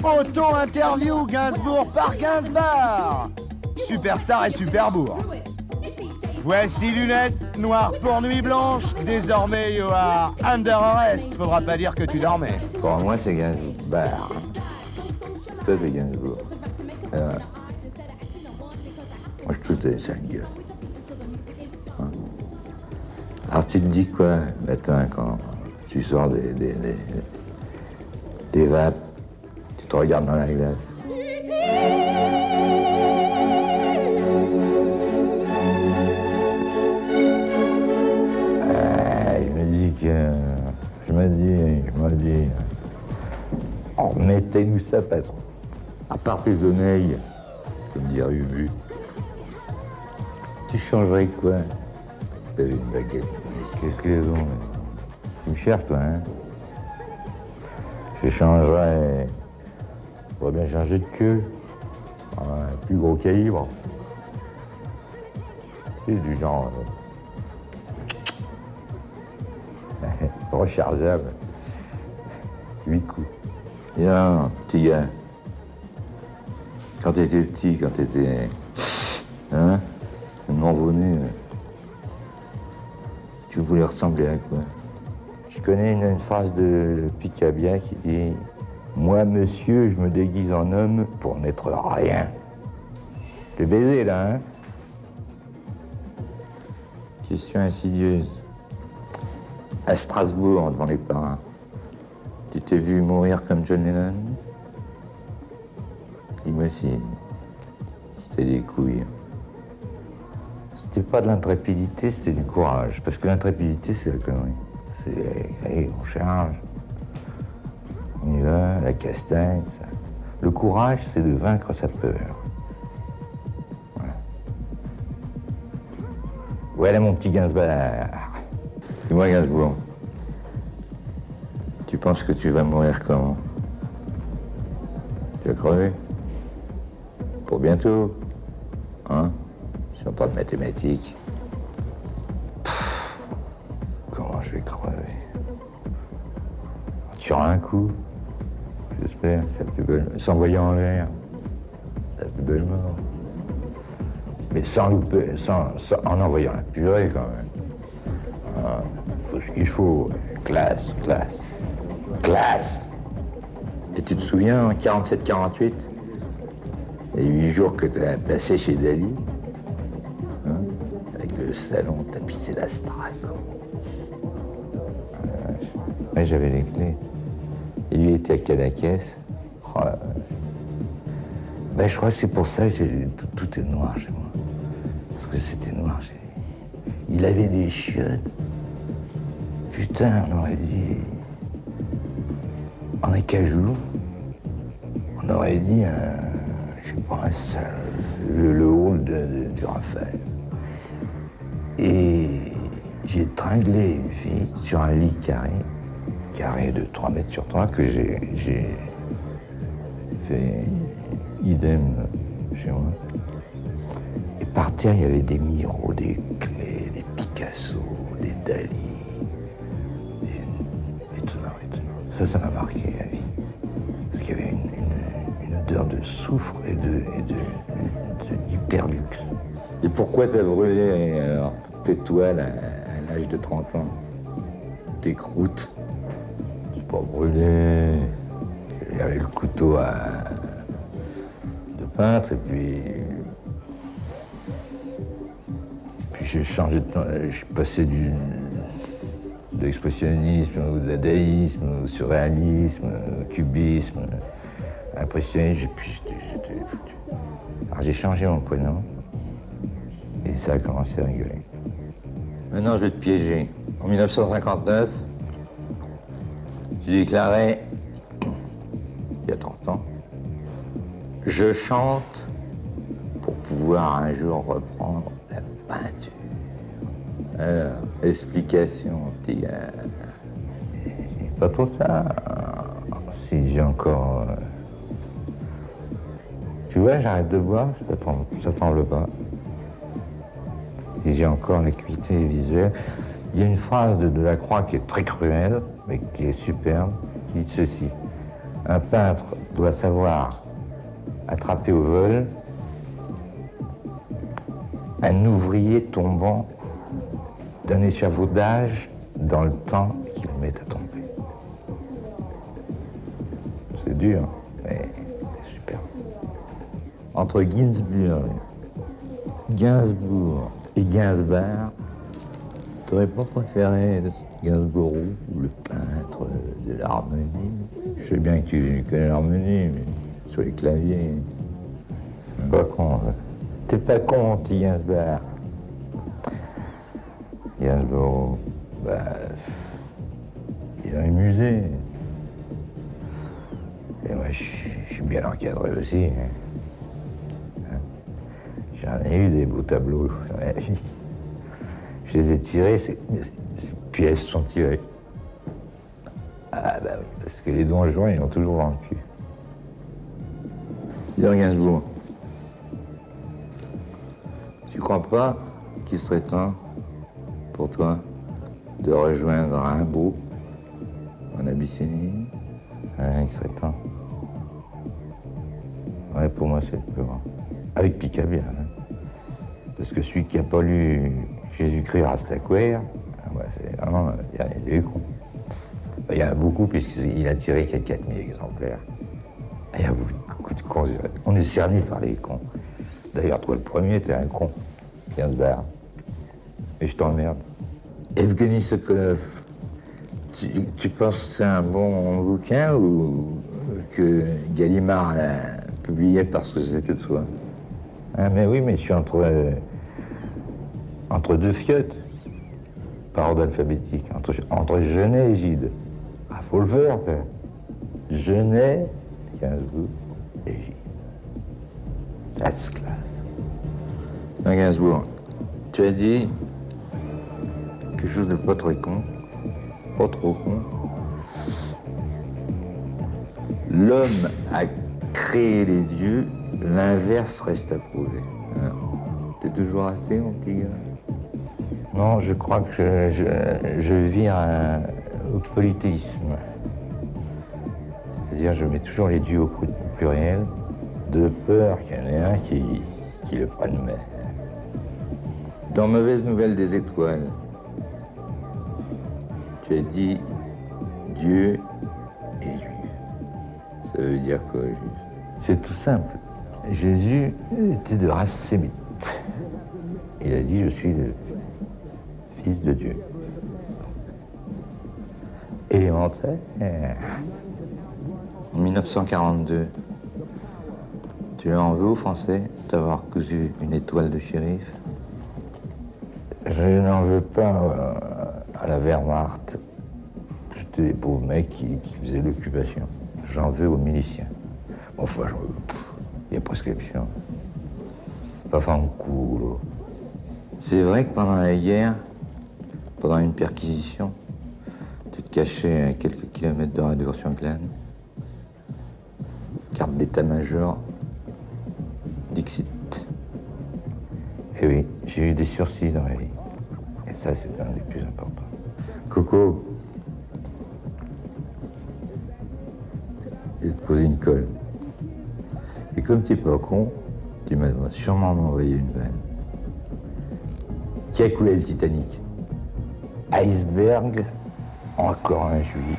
Auto-interview Gainsbourg par Gainsbar. Superstar et Superbourg. Voici lunettes, noires pour nuit blanche. Désormais, you are under arrest. Faudra pas dire que tu dormais. Pour moi, c'est Gainsbourg. Toi, c'est Gainsbourg. Moi, je trouve que t'es sale gueule. Hein? Alors, tu te dis quoi, le matin, quand tu sors des vapes, tu te regardes dans la glace? Je me dis, oh, mettez-nous ça, patron. À part tes oreilles, comme dirait Ubu, tu changerais quoi si t'avais une baguette? Qu'est-ce qu'ils ont? Tu me cherches, toi, hein? Je changerais. Je pourrais bien changer de queue. Un plus gros calibre. C'est du genre. Rechargeable. 8 coups. Il y a un petit gars. Quand t'étais petit, quand t'étais. Hein? Non-venu. Tu voulais ressembler à quoi? Je connais une phrase de Picabia qui dit « Moi, monsieur, je me déguise en homme pour n'être rien. » T'es baisé, là, hein? Question insidieuse. À Strasbourg, devant les parents, tu t'es vu mourir comme John Lennon? Dis-moi si t'as des couilles. C'était pas de l'intrépidité, c'était du courage. Parce que l'intrépidité, c'est la connerie. C'est, allez, on charge, on y va, la castagne, ça. Le courage, c'est de vaincre sa peur. Voilà. Voilà mon petit Gainsbourg. Dis-moi, Gainsbourg, tu penses que tu vas mourir comment? Tu vas crever? Pour bientôt, hein? Si on parle de mathématiques. Comment je vais crever? Sur un coup, j'espère, c'est la plus belle. S'envoyer en l'air, c'est la plus belle mort. Mais sans louper, en envoyant la purée quand même. Ah, faut ce qu'il faut. Classe, classe, classe. Et tu te souviens, en 47-48, les 8 jours que tu as passé chez Dali, hein, avec le salon tapissé d'astrac. Ouais, j'avais les clés. Et lui était à Cadaqués. Oh, ben, je crois que c'est pour ça que tout est noir chez moi. Parce que c'était noir chez lui. Il avait des chiottes. Putain, on aurait dit... En acajou. On aurait dit je sais pas, un salle, le hall du Raphaël. Et j'ai tringlé une fille sur un lit carré de 3 mètres sur 3 que j'ai fait idem chez moi. Et par terre, il y avait des Miro, des Clés, des Picasso, des Dali. Étonnant. Ça m'a marqué la vie. Parce qu'il y avait une odeur de soufre et d'hyperluxe. Et pourquoi t'as brûlé alors, tes toiles à l'âge de 30 ans? Tes croûtes? C'est pas brûlé. Il y avait le couteau de peintre et puis j'ai changé de temps. Je suis passé de l'expressionnisme au dadaïsme, au surréalisme, au cubisme, à l'impressionnisme. Et puis alors j'ai changé mon prénom et ça a commencé à rigoler. Maintenant, je vais te piéger. En 1959, j'ai déclaré, il y a 30 ans, je chante pour pouvoir un jour reprendre la peinture. Alors, explication, petit gars. Pas trop ça. Si j'ai encore... Tu vois, j'arrête de boire, ça tremble pas. Si j'ai encore l'acuité visuelle. Il y a une phrase de Delacroix qui est très cruelle, mais qui est superbe, qui dit ceci. Un peintre doit savoir attraper au vol un ouvrier tombant d'un échafaudage dans le temps qu'il met à tomber. C'est dur, mais c'est super. Entre Gainsbourg et Gainsbert, t'aurais pas préféré Gainsbourg ou le peintre de l'harmonie? Je sais bien que tu connais l'harmonie, mais sur les claviers. C'est pas con, ça. T'es pas con, petit Gainsbert. Gainsbourg, il a un musée. Et moi, je suis bien encadré aussi. J'en ai eu des beaux tableaux dans ma vie. Je les ai tirés, ces pièces sont tirées. Ah bah oui, parce que les Don Juan, ils ont toujours dans le cul. Dis donc, Gainsbourg, tu crois pas qu'il serait temps pour toi de rejoindre Rimbaud en Abyssinie? Il serait temps. Ouais, pour moi, c'est le plus grand. Avec Picabia, hein. Parce que celui qui n'a pas lu Jésus-Christ Rastaquouère, c'est vraiment le dernier des cons. Il y en a beaucoup, puisqu'il a tiré qu'il y a 4000 exemplaires. Il y a beaucoup de cons. On est cerné par les cons. D'ailleurs, toi, le premier, t'es un con. Gainsbert. Et je t'emmerde. Evgeny Sokolov, tu penses que c'est un bon bouquin ou que Gallimard l'a publié parce que c'était toi? Ah, mais oui, mais je suis entre deux fiottes, par ordre alphabétique, entre Genet et Gide. Ah, faut le faire, ça. Genet, Gainsbourg et Gide. That's class. Non, Gainsbourg, tu as dit quelque chose de pas très con, pas trop con. L'homme a créé les dieux, l'inverse reste à prouver. T'es toujours athée, mon petit gars? Non, je crois que je vire au polythéisme. C'est-à-dire, je mets toujours les dieux au pluriel, de peur qu'il y en ait un qui le prenne mal. Dans Mauvaise Nouvelle des Étoiles, tu as dit Dieu est juif. Ça veut dire quoi, juif? C'est tout simple. Jésus était de race sémite. Il a dit, je suis le fils de Dieu. Élémentaire. En 1942, tu en veux aux Français d'avoir cousu une étoile de shérif? Je n'en veux pas à la Wehrmacht. C'était des pauvres mecs qui faisaient l'occupation. J'en veux aux miliciens. Enfin, il y a prescription. Enfin, cool. C'est vrai que pendant la guerre, pendant une perquisition, tu te cachais à quelques kilomètres de Radio-sur-Glane. Carte d'état-major, Dixit. Et oui, j'ai eu des sursis dans la vie. Et ça, c'est un des plus importants. Coco, je vais te poser une colle. Et comme t'es pas con, tu m'as sûrement envoyé une vanne. Qui a coulé le Titanic? Iceberg, encore un juif.